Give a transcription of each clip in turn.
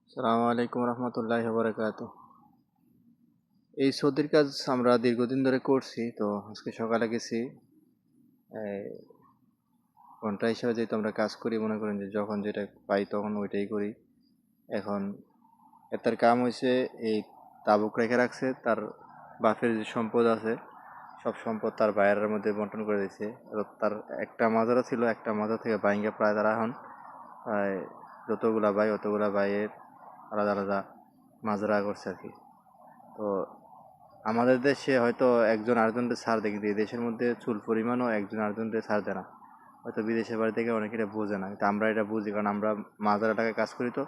আসসালামু আলাইকুম রহমতুল্লাহি ওয়া বারাকাতুহু। এই সৌদির কাজ আমরা দীর্ঘদিন ধরে করছি। তো আজকে সকালে গেছি। ঘন্টা হিসাবে যেহেতু আমরা কাজ করি, মনে করেন যে যখন যেটা পাই তখন ওইটাই করি। এখন তার কাম হয়েছে এই তাবুক রেখে রাখছে, তার বাপের যে সম্পদ আছে সব সম্পদ তার ভাইয়ের মধ্যে বন্টন করে দিয়েছে। তার একটা মাজারা ছিল, একটা মাজার থেকে বাইঙ্গা প্রায় তারা এখন প্রায় যতগুলা ভাই অতগুলা ভাইয়ের আলাদা আলাদা মাজরা করছে আর কি। তো আমাদের দেশে হয়তো একজন আরেকজনকে ছাড় দেখি দিয়ে দেশের মধ্যে চুল পরিমাণও একজন আরেকজনকে ছাড় দেয় না। হয়তো বিদেশের বাড়ি থেকে অনেকে এটা বোঝে না, কিন্তু আমরা এটা বুঝি, কারণ আমরা মাজার এলাকায় কাজ করি। তো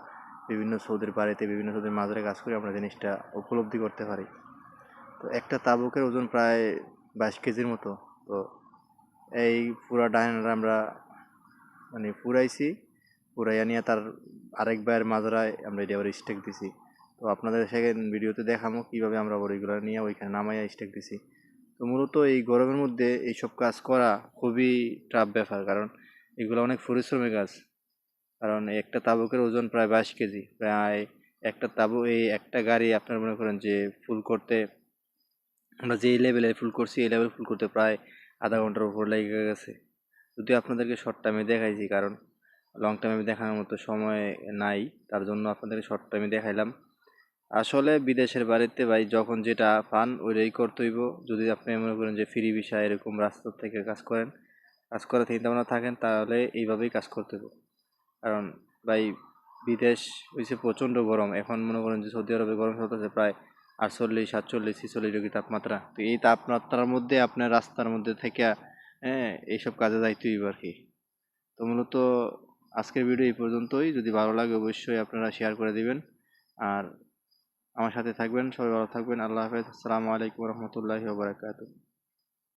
বিভিন্ন সৌদির বাড়িতে বিভিন্ন সৌদির মাজারে কাজ করি, আমরা জিনিসটা উপলব্ধি করতে পারি। তো একটা তাবুকের ওজন প্রায় 22 কেজির মতো। তো এই পুরা ডায়নাটা আমরা মানে পুরাইছি, পুরাইয়া নিয়ে তার আরেক ভাইয়ের মাজরায় আমরা এটা আবার স্টেক দিছি। তো আপনাদের সেকেন্ড ভিডিওতে দেখাবো কীভাবে আমরা বড়িগুলো নিয়ে ওইখানে নামাইয়া স্টেক দিছি। তো মূলত এই গরমের মধ্যে এইসব কাজ করা খুবই টাফ ব্যাপার, কারণ এগুলো অনেক পরিশ্রমের কাজ। কারণ একটা তাবুকের ওজন প্রায় 22 কেজি। প্রায় একটা তাবু, এই একটা গাড়ি আপনার মনে করেন যে ফুল করতে, আমরা যেই লেভেলে ফুল করছি এই লেভেল ফুল করতে প্রায় আধা ঘন্টার উপর লেগে গেছে। যদিও আপনাদেরকে শর্ট টাইমে দেখাইছি, কারণ লং টাইমে দেখানোর মতো সময় নাই, তার জন্য আপনাদেরকে শর্ট টাইমে দেখাইলাম। আসলে বিদেশের বাড়িতে ভাই যখন যেটা পান ওইটাই করতে হইব। যদি আপনি মনে করেন যে ফ্রি ভিসা এরকম রাস্তা থেকে কাজ করেন, কাজ করার চিন্তা ভাবনা থাকেন, তাহলে এইভাবেই কাজ করতে হবে। কারণ ভাই বিদেশ হয়েছে প্রচণ্ড গরম। এখন মনে করেন যে সৌদি আরবে গরম চলতেছে প্রায় 48, 47, 46 ডিগ্রি তাপমাত্রা। তো এই তাপমাত্রার মধ্যে আপনার রাস্তার মধ্যে থেকে এইসব কাজে যাইতে হইব আর কি। তো মূলত আজকের ভিডিও এই পর্যন্তই। যদি ভালো লাগে অবশ্যই আপনারা শেয়ার করে দিবেন, আর আমার সাথে থাকবেন। সবাই ভালো থাকবেন। আল্লাহ হাফেজ। আসসালামু আলাইকুম রহমতুল্লাহি ওয়া বারাকাতুহু।